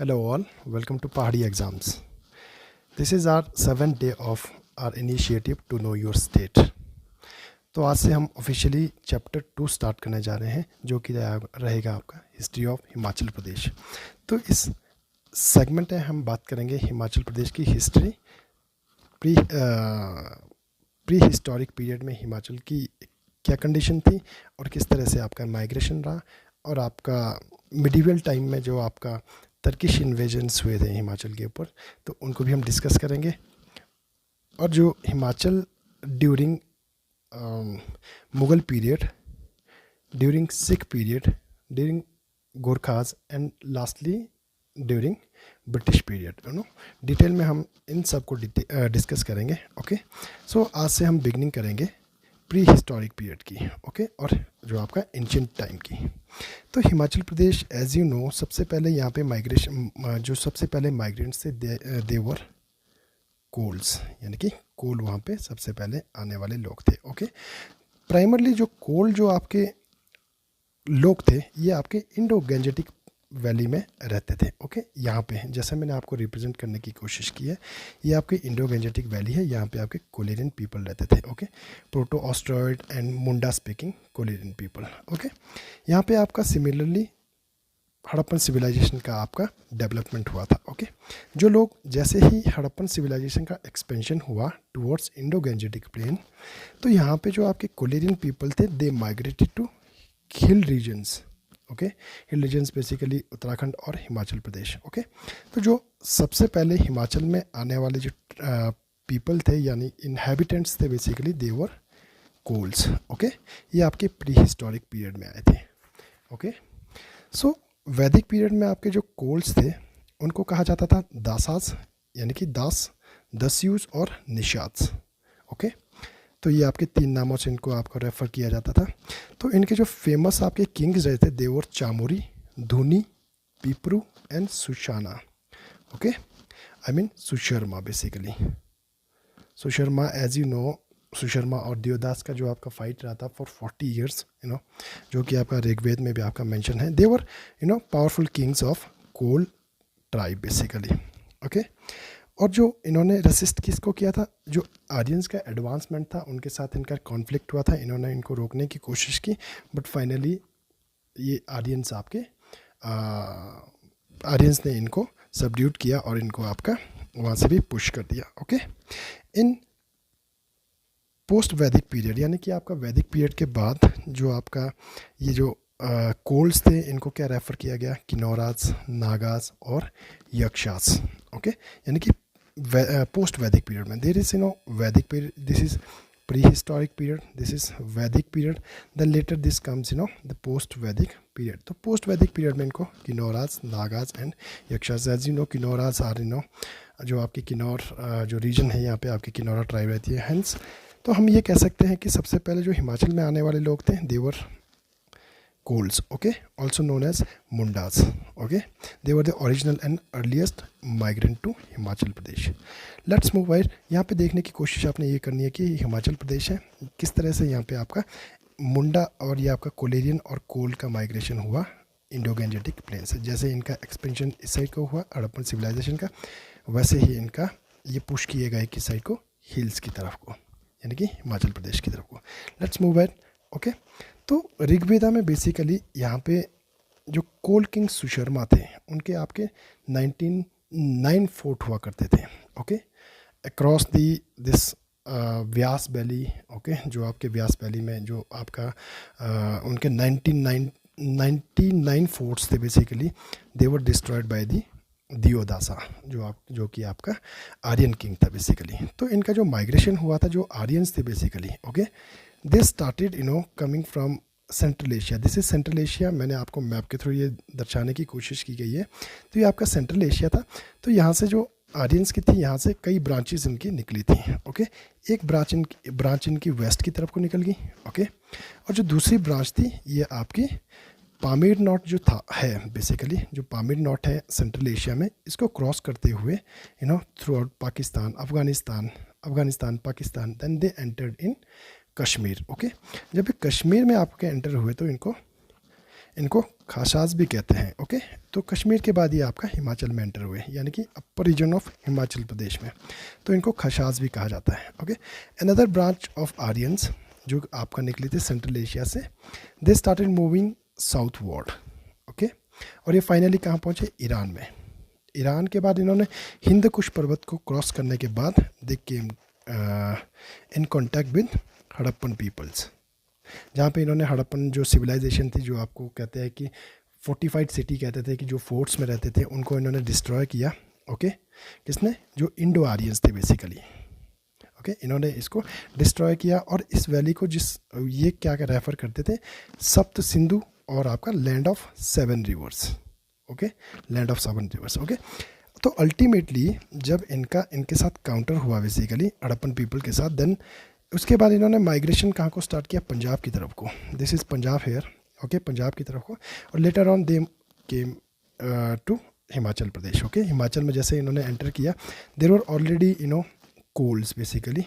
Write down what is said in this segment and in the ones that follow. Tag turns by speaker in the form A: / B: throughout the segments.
A: Hello all, welcome to Pahadi Exams. This is our 7th day of our initiative to know your state. तो आज से हम officially chapter 2 start करने जा रहे हैं जो कि रहेगा आपका हिस्ट्री ऑफ हिमाचल प्रदेश। तो इस सेगमेंट में हम बात करेंगे हिमाचल प्रदेश की हिस्ट्री, प्री हिस्टोरिक पीरियड में हिमाचल की क्या कंडीशन थी और किस तरह से आपका माइग्रेशन रहा, और आपका मिडिवल टाइम में जो आपका टर्किश इन्वेजन्स हुए थे हिमाचल के ऊपर, तो उनको भी हम डिस्कस करेंगे। और जो Himachal during Mughal period, during Sikh period, during Gorkhas and lastly during British period, detail में हम इन सब को डिस्कस करेंगे। ओके, सो आज से हम बिगनिंग करेंगे प्री हिस्टोरिक पीरियड की, ओके, और जो आपका एंशिएंट टाइम की। तो Himachal Pradesh as you no, सबसे पहले यहाँ पे माइग्रेशन, जो सबसे पहले माइग्रेंट्स थे देवर कोल्स, यानी कि कोल वहाँ पे सबसे पहले आने वाले लोग थे। ओके, प्राइमरली जो कोल जो आपके लोग थे ये आपके इंडो गैंजेटिक वैली में रहते थे। ओके, यहाँ पे जैसे मैंने आपको रिप्रेजेंट करने की कोशिश की है, ये आपके इंडो गैंजेटिक वैली है, यहाँ पे आपके कोलेरियन पीपल रहते थे। Okay, proto Australoid and Munda speaking Colarian people. Okay, यहाँ पे आपका सिमिलरली हड़प्पन सिविलाइजेशन का आपका डेवलपमेंट हुआ था। ओके, जो लोग जैसे ही हड़प्पन सिविलाइजेशन का एक्सपेंशन हुआ टुवर्ड्स इंडो गैंजेटिक प्लेन, तो यहाँ पे जो आपके कोलेरियन पीपल थे they migrated to hill regions. Okay, hill regions basically Uttarakhand और हिमाचल प्रदेश। ओके, तो जो सबसे पहले हिमाचल में आने वाले जो पीपल थे यानी इनहेबिटेंट्स थे बेसिकली देवर कोल्स। ओके, ये आपके प्री हिस्टोरिक पीरियड में आए थे। ओके, सो वैदिक पीरियड में आपके जो कोल्स थे उनको कहा जाता था दासास, यानी कि दास, दस्यूस और निशात्स। ओके, तो ये आपके 3 नामों से इनको आपको रेफ़र किया जाता था। तो इनके जो फेमस आपके किंग्स रहे थे देवर Chamuri, Dhuni, Pipru and Sushana. Okay, I mean Susharma basically. Susharma as you know, Susharma और देवदास का जो आपका फाइट रहा था फॉर 40 ईयर्स, जो कि आपका ऋग्वेद में भी आपका मेंशन है। They were powerful kings of Kol tribe basically. Okay, और जो इन्होंने रेसिस्ट किसको किया था, जो आर्यंस का एडवांसमेंट था उनके साथ इनका कॉन्फ्लिक्ट हुआ था, इन्होंने इनको रोकने की कोशिश की, बट फाइनली ये आर्यंस ने इनको सबड्यूट किया और इनको आपका वहाँ से भी पुश कर दिया। ओके, इन पोस्ट वैदिक पीरियड, यानी कि आपका वैदिक पीरियड के बाद जो आपका ये जो कोल्स थे इनको क्या रेफ़र किया गया, किन्नौराज, नागाज और यक्षास। ओके, यानी कि पोस्ट वैदिक पीरियड में there is Vedic period, this is prehistoric period, this is Vedic period, then later this comes the post Vedic period. तो पोस्ट वैदिक पीरियड में इनको Kinnauras, Nagas and Yakshas, as you know Kinnauras are जो आपकी किन्नौर जो reason है यहाँ पे आपकी किन्नौरा ट्राइब रहती है। हेंस तो हम ये कह सकते हैं कि सबसे पहले जो हिमाचल में आने वाले लोग थे they were Kols. Okay, also known as Mundas. Okay, they were the original and earliest migrant to Himachal Pradesh. Let's move wide. यहाँ पे देखने की कोशिश आपने ये करनी है कि हिमाचल प्रदेश है, किस तरह से यहाँ पे आपका मुंडा और ये आपका कोलेरियन और कोल का माइग्रेशन हुआ इंडो गैंजेटिक प्लेन से। जैसे इनका एक्सपेंशन इस साइड को हुआ हड़प्पन सिविलाइजेशन का, वैसे ही इनका ये पुश किए गए किस साइड को, हिल्स की तरफ को, यानी कि हिमाचल प्रदेश की तरफ को। Let's move wide. ओके, तो ऋग्वेदा में बेसिकली यहाँ पे जो कोल किंग सुशर्मा थे उनके आपके 9 फोर्ट हुआ करते थे। Okay, across this Vyas valley. Okay, जो आपके व्यास वैली में जो आपका उनके 99 फोर्ट्स थे basically, they were destroyed by the Divodasa, जो कि आपका आर्यन किंग था बेसिकली। तो इनका जो माइग्रेशन हुआ था जो आर्यंस थे basically, okay, they started coming from central Asia. This is central Asia, मैंने आपको मैप के थ्रू ये दर्शाने की कोशिश की गई है। तो ये आपका सेंट्रल एशिया था। तो यहाँ से जो आर्यंस की थी, यहाँ से कई ब्रांचेस इनकी निकली थी। ओके, एक ब्रांच इनकी वेस्ट की तरफ को निकल गई। ओके, और जो दूसरी ब्रांच थी ये आपकी पामीर नॉट जो था है बेसिकली, जो पामीर नॉट है सेंट्रल एशिया में, इसको क्रॉस करते हुए throughout Pakistan, Afghanistan, Pakistan, then they entered in Kashmir. Okay, जब ये कश्मीर में आपके एंटर हुए तो इनको खासाज भी कहते हैं। ओके, तो कश्मीर के बाद ये आपका हिमाचल में एंटर हुए, यानी कि अपर रीजन ऑफ हिमाचल प्रदेश में, तो इनको खासाज भी कहा जाता है। Okay, another branch of Aryans जो आपका निकले थे सेंट्रल एशिया से, they started moving south word. Okay, और ये फाइनली कहाँ पहुँचे? ईरान में। ईरान के बाद इन्होंने हिंद कुश पर्वत को क्रॉस करने के बाद they came in contact with Harappan peoples, जहाँ पे इन्होंने हड़प्पन जो सिविलाइजेशन थी, जो आपको कहते हैं कि फोर्टिफाइड सिटी कहते थे, कि जो फोर्ट्स में रहते थे, उनको इन्होंने डिस्ट्रॉय किया। ओके, किसने? जो इंडो आर्यंस थे बेसिकली। ओके, इन्होंने इसको डिस्ट्रॉय किया, और इस वैली को ये क्या रेफर करते थे? सप्त सिंधु और आपका land of 7 reverse. Okay, land of 7 reverse. Okay, तो अल्टीमेटली जब इनके साथ काउंटर हुआ बेसिकली हड़प्पन पीपल के साथ, देन उसके बाद इन्होंने माइग्रेशन कहाँ को स्टार्ट किया? पंजाब की तरफ को। This is Punjab here. Okay, Punjab की तरफ को, और later on they came to Himachal Pradesh. Okay, Himachal में जैसे इन्होंने एंटर किया, there were already Kols basically,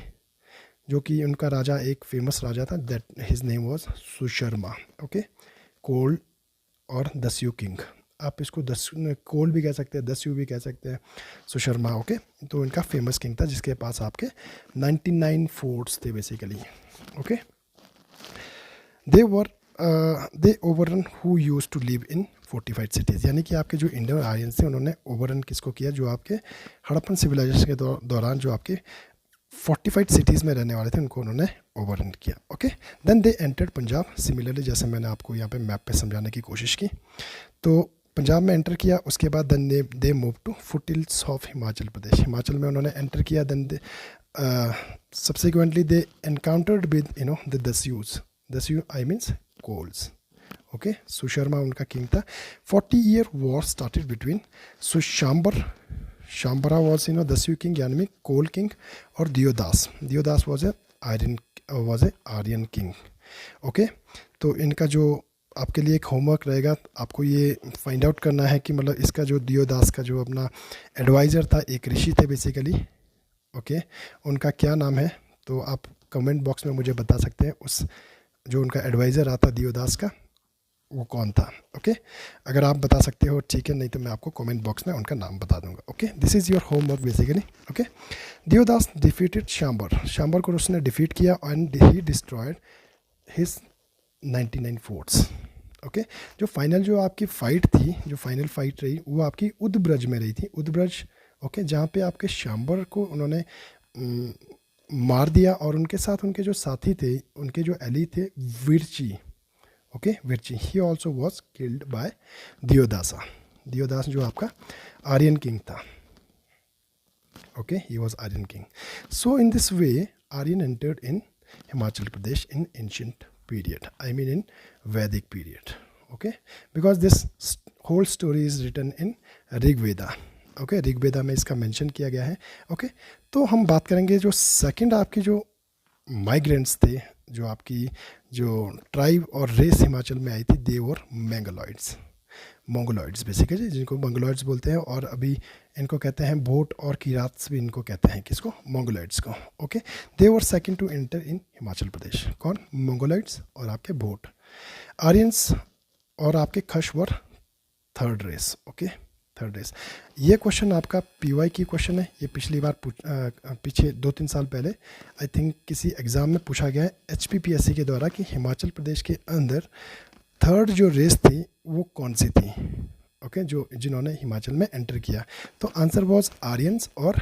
A: जो कि उनका राजा एक फेमस राजा था, that his name was Susharma. Okay, Kol और दस्यू किंग, आप इसको कोल भी कह सकते हैं, दस्यू भी कह सकते हैं, सुशर्मा। ओके, तो इनका फेमस किंग था जिसके पास आपके 99 फोर्ट्स थे basically. Okay, they overrun who use to live in fortified cities, यानी कि आपके जो इंडो आर्यंस थे उन्होंने ओवररन किसको किया? जो आपके हड़प्पन सिविलाइजेशन के दौरान जो आपके फोर्टिफाइड सिटीज़ में रहने वाले थे, उनको उन्होंने ओवररन किया। Okay, then they entered Punjab. Similarly जैसे मैंने आपको यहाँ पे मैप पे समझाने की कोशिश की, तो पंजाब में एंटर किया, उसके बाद then they move to foothills of Himachal Pradesh. Himachal में उन्होंने एंटर किया, then they subsequently they encountered with the Dasyus. Dasyu I means Kols. Okay, Susharma उनका किंग था। 40-year war started between Shambara was Dasyu king यानी कोल किंग, और Divodas was a Aryan king. Okay, तो इनका जो आपके लिए एक होमवर्क रहेगा, आपको ये फाइंड आउट करना है कि मतलब इसका जो दियोदास का जो अपना एडवाइज़र था, एक ऋषि थे बेसिकली। ओके, उनका क्या नाम है? तो आप कमेंट बॉक्स में मुझे बता सकते हैं, उस जो उनका एडवाइज़र आता दियोदास का, वो कौन था। ओके, अगर आप बता सकते हो ठीक है, नहीं तो मैं आपको कमेंट बॉक्स में उनका नाम बता दूंगा। Okay, this is your homework basically. Okay, Divodas defeated Shambar को उसने डिफीट किया, and he destroyed his 99 forts. Okay, जो फाइनल जो आपकी फ़ाइट थी, जो फाइनल फाइट रही, वो आपकी उदब्रज में रही थी। उदब्रज, ओके, जहाँ पे आपके शाम्बर को उन्होंने मार दिया, और उनके साथ उनके जो साथी थे, उनके जो एली थे, Virchi. Okay, Virchi, he also was killed by Divodas जो आपका आर्यन किंग था। Okay, he was Aryan king. So in this way Aryan entered in Himachal Pradesh in ancient period, I mean in Vedic period. Okay, because this whole story is written in Rig Veda. Okay, Rig Veda में इसका mention किया गया है। Okay, तो हम बात करेंगे जो सेकंड आपकी जो माइग्रेंट्स थे, जो आपकी जो ट्राइब और रेस हिमाचल में आई थी, दे वर मंगोलॉइड्स बेसिकली, जिनको मंगोलॉइड्स बोलते हैं, और अभी इनको कहते हैं भोट और किरात्स भी इनको कहते हैं, किसको? मंगोलॉइड्स को। Okay, they were second to enter in Himachal Pradesh. कौन? मंगोलॉइड्स और आपके भोट। आर्यंस और आपके Khash were third race. Okay, third race. ये क्वेश्चन आपका पीवाई की क्वेश्चन है, ये पिछली बार पीछे 2-3 साल पहले आई थिंक किसी एग्ज़ाम में पूछा गया है HPPSC के द्वारा, कि हिमाचल प्रदेश के अंदर थर्ड जो रेस थी वो कौन सी थी। ओके, जो जिन्होंने हिमाचल में एंटर किया, तो आंसर वॉज आर्यंस और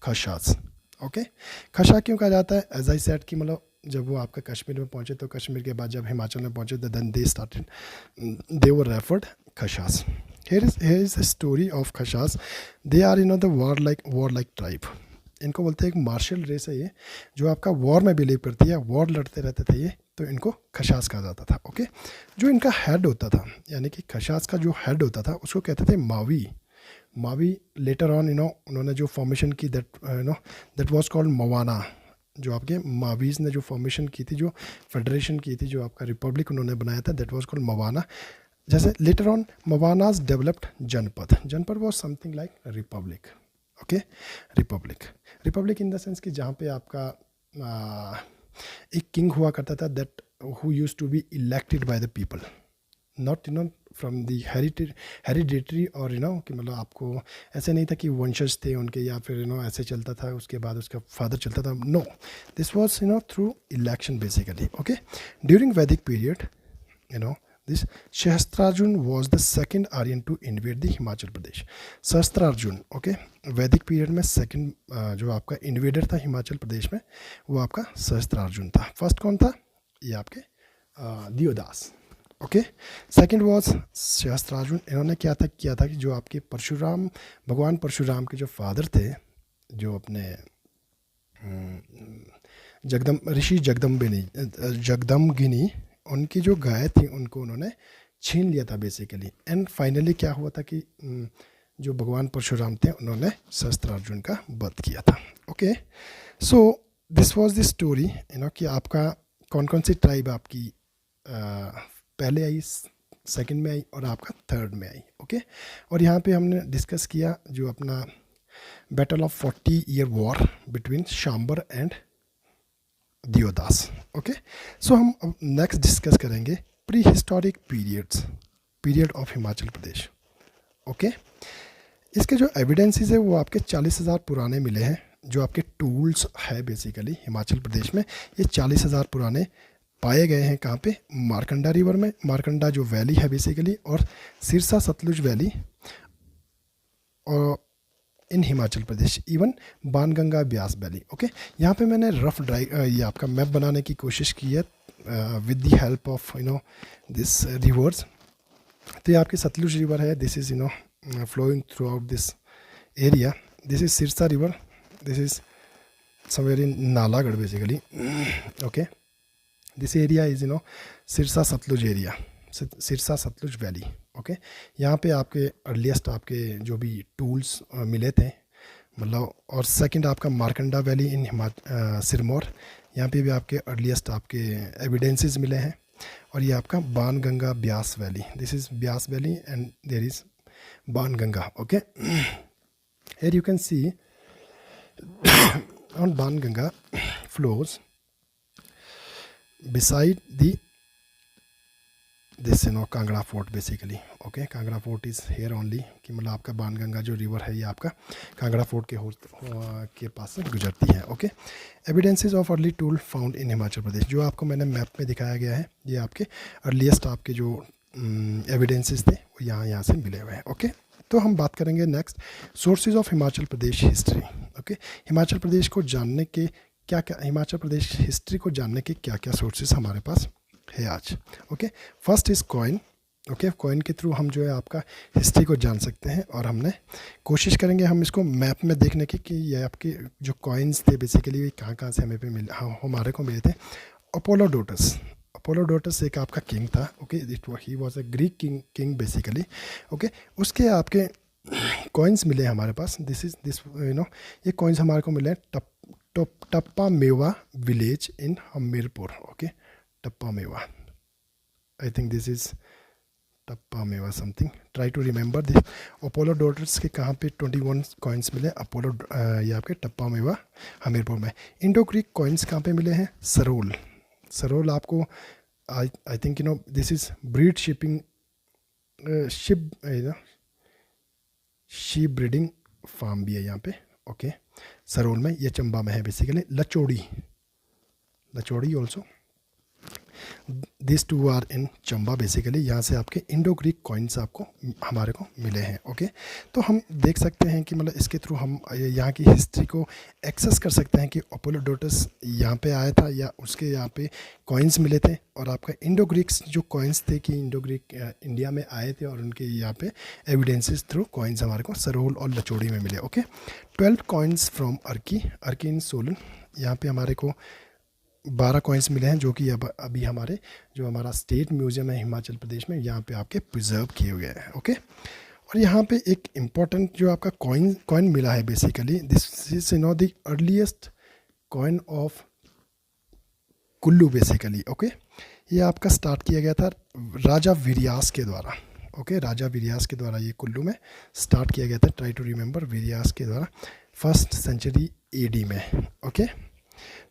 A: खशास। ओके, खशा क्यों कहा जाता है? एज आई सेड कि मतलब जब वो आपका कश्मीर में पहुंचे, तो कश्मीर के बाद जब हिमाचल में पहुंचे, then they were referred Khashas. Here is a story of Khashas. They are the warlike tribe। इनको बोलते हैं एक मार्शल रेस है ये, जो आपका वॉर में बिलीव करती है, वॉर लड़ते रहते थे ये, तो इनको खशास कहा जाता था। ओके, जो इनका हेड होता था, यानी कि खशास का जो हेड होता था, उसको कहते थे मावी। लेटर ऑन उन्होंने जो फॉर्मेशन की, दैट वाज कॉल्ड मवाना। जो आपके मावीज़ ने जो फॉर्मेशन की थी, जो फेडरेशन की थी, जो आपका रिपब्लिक उन्होंने बनाया था, दैट वाज कॉल्ड मवाना। जैसे लेटर ऑन मवानाज developed janapada was something like republic. Okay, republic in the sense कि जहाँ पे आपका एक किंग हुआ करता था, that who used to be elected by the people, not from the hereditary और कि मतलब आपको ऐसे नहीं था कि वंशज थे उनके या फिर ऐसे चलता था, उसके बाद उसका फादर चलता था. No, this was through election basically. Okay, during Vedic period this Shahstrarjun was the second Aryan to invade the Himachal Pradesh. Shahstrarjun, okay, वैदिक पीरियड में सेकंड जो आपका इन्वेडर था हिमाचल प्रदेश में वो आपका सहस्त्रार्जुन था. फर्स्ट कौन था? ये आपके Divodas. Okay, second was Sahasrarjun. इन्होंने क्या किया था कि जो आपके परशुराम, भगवान परशुराम के जो फादर थे, जो अपने जगदम्बिनी उनकी जो गाय थी उनको उन्होंने छीन लिया था बेसिकली. एंड फाइनली क्या हुआ था कि जो भगवान परशुराम थे उन्होंने सहस्त्रार्जुन का वध किया था. Okay, so this was the story कि आपका कौन कौन सी ट्राइब आपकी पहले आई, सेकंड में आई और आपका थर्ड में आई. ओके, और यहाँ पे हमने डिस्कस किया जो अपना battle of 40 year war between Shambar and Divodas. Okay, so हम अब नेक्स्ट डिस्कस करेंगे prehistoric period of Himachal Pradesh. Okay, इसके जो एविडेंसेस है वो आपके 40,000 पुराने मिले हैं. जो आपके टूल्स है बेसिकली हिमाचल प्रदेश में, ये 40,000 पुराने पाए गए हैं. कहाँ पे? मारकंडा रिवर में. मारकंडा जो वैली है बेसिकली, और सिरसा सतलुज वैली और in Himachal Pradesh, even Banganga Beas valley. Okay, यहाँ पे मैंने रफ ये आपका मैप बनाने की कोशिश की है with the help of this rivers. तो ये आपकी सतलुज रिवर है. This is flowing throughout this area. This is Sirsa river. This is somewhere in Nalagarh basically. Okay, this area is Sirsa Sutlej area, Sirsa Sutlej valley. Okay, यहाँ पे आपके अर्लीस्ट आपके जो भी टूल्स मिले थे मतलब. और सेकंड आपका मारकंडा वैली इन सिरमौर, यहाँ पे भी आपके अर्लीस्ट आपके एविडेंसेस मिले हैं. और ये आपका Banganga Beas valley. This is Beas valley and there is Banganga. Okay, here you can see on Banganga flows beside this Kangra Fort basically. Okay, Kangra Fort is here only कि मतलब आपका बाणगंगा जो रिवर है ये आपका कांगड़ा फोर्ट के पास से गुजरती है. Okay, evidences of early tool found in Himachal Pradesh. जो आपको मैंने मैप में दिखाया गया है ये आपके अर्लीस्ट आपके जो एविडेंसेस थे वो यहाँ से मिले हुए हैं. ओके, तो हम बात करेंगे next sources of Himachal Pradesh history. Okay, Himachal Pradesh को जानने के हिमाचल प्रदेश हिस्ट्री को जानने के क्या क्या सोर्सेज हमारे पास है आज. Okay, first is coin. Okay, coin के थ्रू हम जो है आपका हिस्ट्री को जान सकते हैं. और हमने कोशिश करेंगे हम इसको मैप में देखने की कि ये आपके जो कॉइन्स थे बेसिकली कहाँ से हमें पे मिले, हमारे को मिले थे. अपोलोडोटस एक आपका किंग था. Okay, he was a Greek king basically. Okay, उसके आपके कॉइन्स मिले हमारे पास. दिस ये कॉइन्स हमारे को मिले Tappa Mewa village in Hamirpur. Okay, Tappa Mewa, I think this is Tappa Mewa something. Try to remember this. Apollodotus के कहाँ पे 21 कॉइन्स मिले ये आपके टप्पा मेवा हमीरपुर में. इंडो ग्रीक कॉइन्स कहाँ पे मिले हैं? सरोल आपको I think this is breed shipping sheep breeding farm भी है यहाँ पे. ओके, सरोल में, ये चंबा में है basically. Lachori also, this two are in Chamba basically. यहाँ से आपके इंडो ग्रीक कॉइन्स आपको हमारे को मिले हैं. ओके, तो हम देख सकते हैं कि मतलब इसके थ्रू हम यहाँ की हिस्ट्री को एक्सेस कर सकते हैं कि अपोलोडोटस यहाँ पे आया था या उसके यहाँ पे कॉइन्स मिले थे. और आपका इंडो ग्रीक्स जो कॉइन्स थे कि इंडो ग्रीक इंडिया में आए थे और उनके यहाँ पे एविडेंसेस थ्रू कॉइन्स हमारे को सरोल और लचौड़ी में मिले. ओके, 12 कॉइन्स फ्रॉम अर्की इन सोलन. यहाँ पे हमारे को 12 कॉइन्स मिले हैं जो कि अभी हमारे जो हमारा स्टेट म्यूजियम है हिमाचल प्रदेश में यहाँ पे आपके प्रिजर्व किए हुए हैं. ओके, और यहाँ पे एक इम्पॉर्टेंट जो आपका कॉइन मिला है basically. This is the earliest coin of Kullu basically. Okay, ये आपका स्टार्ट किया गया था राजा विरियास के द्वारा. ओके, राजा विरियास के द्वारा ये कुल्लू में स्टार्ट किया गया था. ट्राई टू रिमेंबर, विरियास के द्वारा 1st सेंचुरी AD में. ओके,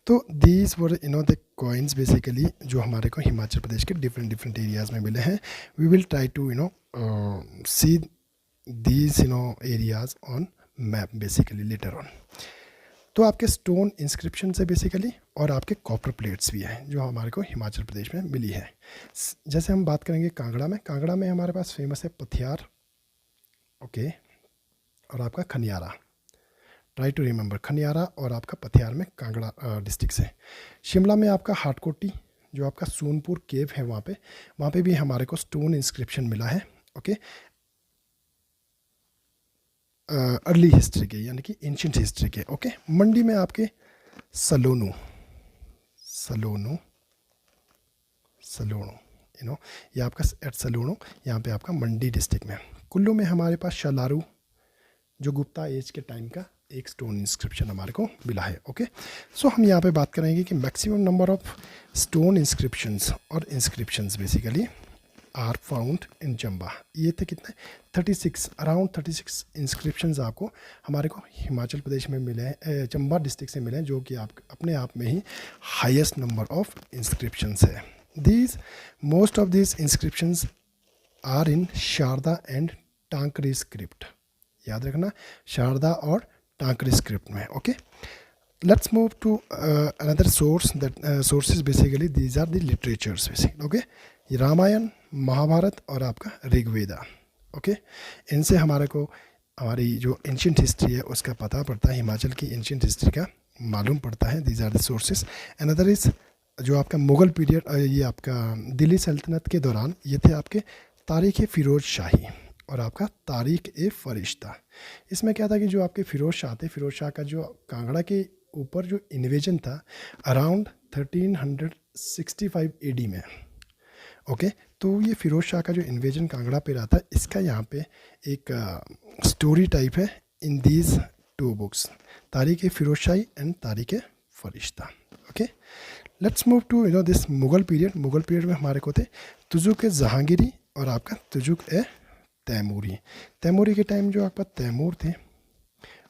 A: तो these were the coins basically जो हमारे को हिमाचल प्रदेश के डिफरेंट डिफरेंट एरियाज़ में मिले हैं. We will try to see these areas on map basically later on. तो आपके स्टोन इंस्क्रिप्शन से बेसिकली और आपके कॉपर प्लेट्स भी हैं जो हमारे को हिमाचल प्रदेश में मिली है. जैसे हम बात करेंगे कांगड़ा में हमारे पास फेमस है पथियार, ओके, और आपका Khaniyara. Try to remember, Khaniyara और आपका पथियार में कांगड़ा डिस्ट्रिक्ट से. शिमला में आपका हाटकोटी जो आपका सोनपुर केव है, वहाँ पे भी हमारे को स्टोन इंस्क्रिप्शन मिला है, ओके, अर्ली हिस्ट्री के यानी कि एंशिएंट हिस्ट्री के, ओके. मंडी में आपके सलोनू ये आपका एट सलोनू, यहाँ पे आपका मंडी डिस्ट्रिक्ट में. कुल्लू में हमारे पास शलारू जो गुप्ता एज के टाइम का एक स्टोन इंस्क्रिप्शन हमारे को मिला है, ओके. सो हम यहाँ पे बात करेंगे कि maximum number of stone inscriptions और inscriptions basically are found in Chamba. ये थे कितने 36, अराउंड 36 इंस्क्रिप्शंस आपको हमारे को हिमाचल प्रदेश में मिले हैं, चंबा डिस्ट्रिक्ट से मिले हैं, जो कि आप अपने आप में ही हाईएस्ट नंबर ऑफ इंस्क्रिप्शंस है. These most of these inscriptions are in Sharada and Tankri script. याद रखना, शारदा और टांकरी स्क्रिप्ट में, okay. Let's move to another source that sources basically these are the literatures basically, okay. ये रामायण, महाभारत और आपका ऋग्वेदा, ओके. इनसे हमारे को हमारी जो एंशिएंट हिस्ट्री है उसका पता पड़ता है, हिमाचल की एंशिएंट हिस्ट्री का मालूम पड़ता है. These are the sources. Another is जो आपका मुग़ल पीरियड, ये आपका दिल्ली सल्तनत के दौरान ये थे आपके तारीख़ फ़िरोज़ शाही और आपका तारीख़ ए फ़रिश्ता. इसमें क्या था कि जो आपके फ़िरोज़ शाह का जो कांगड़ा के ऊपर जो इन्वेजन था अराउंड 1365 एडी में, ओके. तो ये फ़िरोज़ शाह का जो इन्वेजन कांगड़ा पे रहा था, इसका यहाँ पे एक स्टोरी टाइप है इन दीज 2 बुक्स, तारीख़ ए Firoz Shahi and Tarikh e Firishta, okay. Let's move to this Mughal period. Mughal period में हमारे को थे तुजुक ए जहांगीरी और आपका तुजुक ए तैमूरी. तैमूरी के टाइम जो आपका तैमूर थे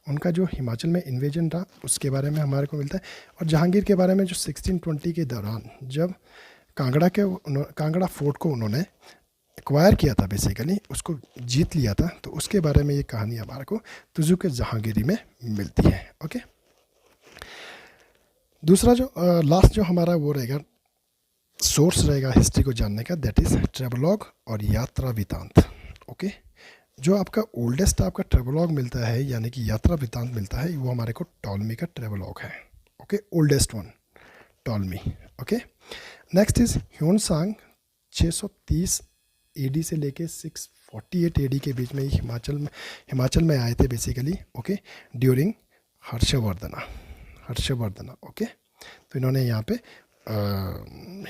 A: उनका जो हिमाचल में इन्वेजन रहा उसके बारे में हमारे को मिलता है. और जहांगीर के बारे में जो 1620 के दौरान जब कांगड़ा फोर्ट को उन्होंने एक्वायर किया था, बेसिकली उसको जीत लिया था, तो उसके बारे में ये कहानी हमारे को तुजुक जहांगीरी में मिलती है, ओके. दूसरा जो लास्ट जो हमारा वो रहेगा सोर्स रहेगा हिस्ट्री को जानने का, दैट इज़ ट्रेवलॉग और यात्रा वृतांत, ओके. जो आपका ओल्डेस्ट आपका ट्रेवलॉग मिलता है यानी कि यात्रा वृतांत मिलता है, वो हमारे को टॉलमी का ट्रेवलॉग है, okay. Oldest one Ptolemy, okay. Next is Hiuen Tsang 630 AD से लेके 648 एडी के बीच में ही हिमाचल में आए थे basically, okay, during Harshavardhana, okay. तो इन्होंने यहाँ पे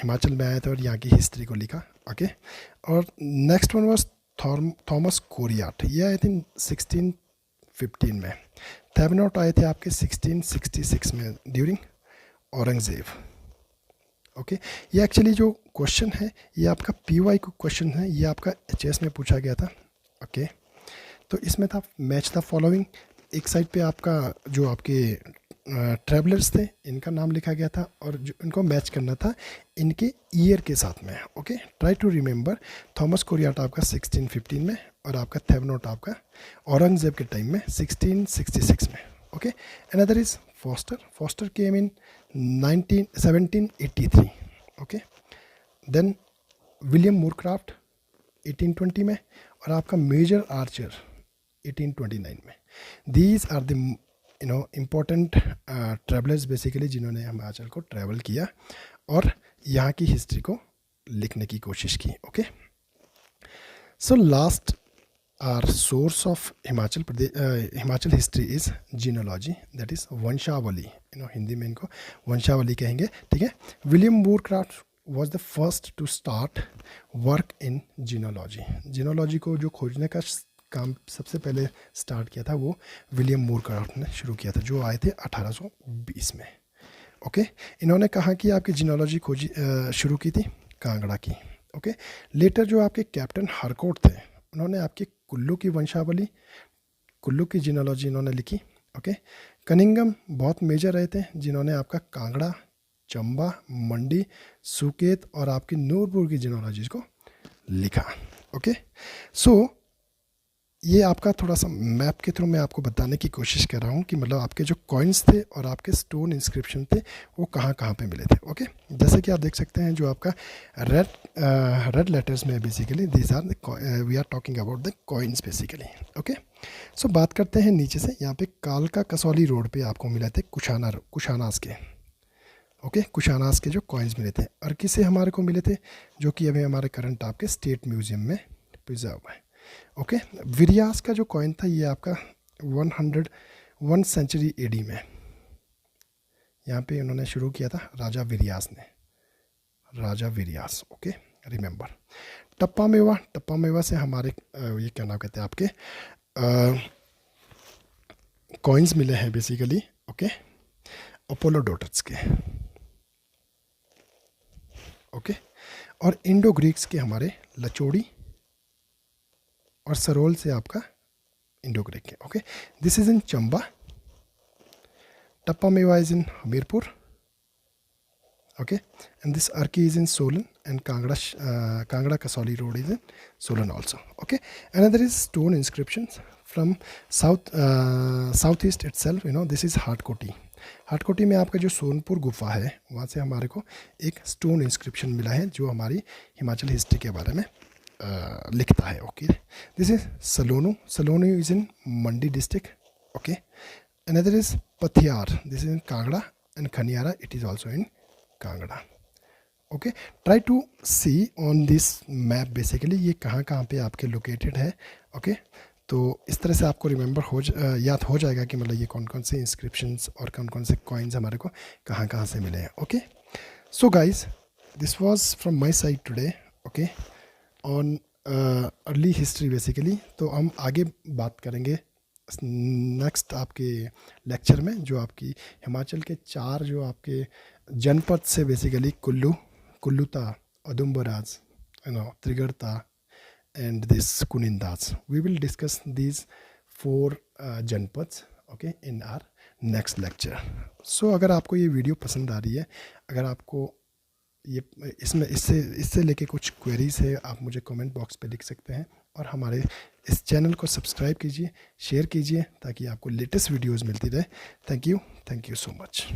A: हिमाचल में आए थे और यहाँ की हिस्ट्री को लिखा, ओके. और नेक्स्ट वन वाज थॉमस कोरियाट, ये आए थे 1615 में. थेवनॉट आए थे आपके 1666 में ड्यूरिंग औरंगज़ेब, ओके. ये एक्चुअली जो क्वेश्चन है ये आपका PY को क्वेश्चन है, ये आपका HS में पूछा गया था, ओके. तो इसमें था मैच द फॉलोइंग. एक साइड पे आपका जो आपके ट्रैवलर्स थे इनका नाम लिखा गया था और जो इनको मैच करना था इनके ईयर के साथ में, okay. Try to remember, Thomas Coryat आपका 1615 में और आपका थेवनॉट आपका औरंगज़ेब के टाइम में 1666 में, okay. Another is Foster came in 1783, okay. Then William Moorcroft 1820 में और आपका मेजर आर्चर 1829 में. These are the important travellers basically जिन्होंने हिमाचल को ट्रैवल किया और यहाँ की हिस्ट्री को लिखने की कोशिश की, okay. So last are source of Himachal history is genealogy, that is वंशावली. हिंदी में इनको वंशावली कहेंगे, ठीक है. William Moorcroft was the first to start work in genealogy. Genealogy को जो खोजने का काम सबसे पहले स्टार्ट किया था वो विलियम मूरक्राफ्ट ने शुरू किया था, जो आए थे 1820 में, ओके. इन्होंने कहा कि आपकी जीनोलॉजी खोजी शुरू की थी कांगड़ा की, ओके. लेटर जो आपके कैप्टन हरकोट थे उन्होंने आपकी कुल्लू की वंशावली, कुल्लू की जीनोलॉजी इन्होंने लिखी, ओके. कनिंगम बहुत मेजर रहे थे, जिन्होंने आपका कांगड़ा, चंबा, मंडी, सुकेत और आपकी नूरपुर की जिनोलॉजीज को लिखा। ओके, सो ये आपका थोड़ा सा मैप के थ्रू मैं आपको बताने की कोशिश कर रहा हूँ कि मतलब आपके जो कॉइन्स थे और आपके स्टोन इंस्क्रिप्शन थे वो कहाँ कहाँ पे मिले थे। ओके, जैसे कि आप देख सकते हैं जो आपका रेड लेटर्स में basically these are we are talking about the coins basically. Okay, so बात करते हैं नीचे से। यहाँ पे कालका कसौली रोड पे आपको मिले थे कुशानास के। ओके, कुशानास के जो कॉइन्स मिले थे। अर्की से हमारे को मिले थे, जो कि अभी हमारे करंट आपके स्टेट म्यूजियम में प्रिजर्व है। ओके, विरियास का जो कॉइन था ये आपका 101 सेंचुरी एडी में यहाँ पे उन्होंने शुरू किया था, राजा विरियास ने, राजा विरियास। Okay, remember. टप्पा मेवा से हमारे ये क्या नाम कहते हैं आपके कॉइन्स मिले हैं बेसिकली। ओके, अपोलो डॉटर्स के। ओके, और इंडो ग्रीक्स के हमारे लचोड़ी और सरोल से आपका इंडो ग्रीक है। Okay, this is in Chamba. Tappa Mewa is in Hamirpur. Okay, and this Arki is in Solan and Kangra Kasauli road is in Solan also. Okay, another is stone inscriptions from southeast itself, this is Hatkoti. Hatkoti में आपका जो सोनपुर गुफा है वहाँ से हमारे को एक स्टोन इंस्क्रिप्शन मिला है जो हमारी हिमाचल हिस्ट्री के बारे में लिखता है। Okay, this is Salonu is in Mandi district. Okay, another is Pathiar, this is in Kangra, and Khaniara it is also in Kangra. Okay, try to see on this map basically ये कहाँ कहाँ पे आपके लोकेटेड है। ओके, तो इस तरह से आपको रिमेंबर याद हो जाएगा कि मतलब ये कौन कौन से इंस्क्रिप्शंस और कौन कौन से कॉइन्स हमारे को कहाँ कहाँ से मिले हैं। Okay, so guys this was from my side today. Okay, on early history basically. तो हम आगे बात करेंगे नेक्स्ट आपके लेक्चर में, जो आपकी हिमाचल के 4 जो आपके जनपद से basically Kulluta, Udumbaras, Trigarta and this Kunindas. We will discuss these 4 janapadas okay in our next lecture. So अगर आपको ये वीडियो पसंद आ रही है, अगर आपको ये इससे लेके कुछ क्वेरीज है, आप मुझे कमेंट बॉक्स पे लिख सकते हैं, और हमारे इस चैनल को सब्सक्राइब कीजिए, शेयर कीजिए, ताकि आपको लेटेस्ट वीडियोस मिलती रहे। Thank you so much.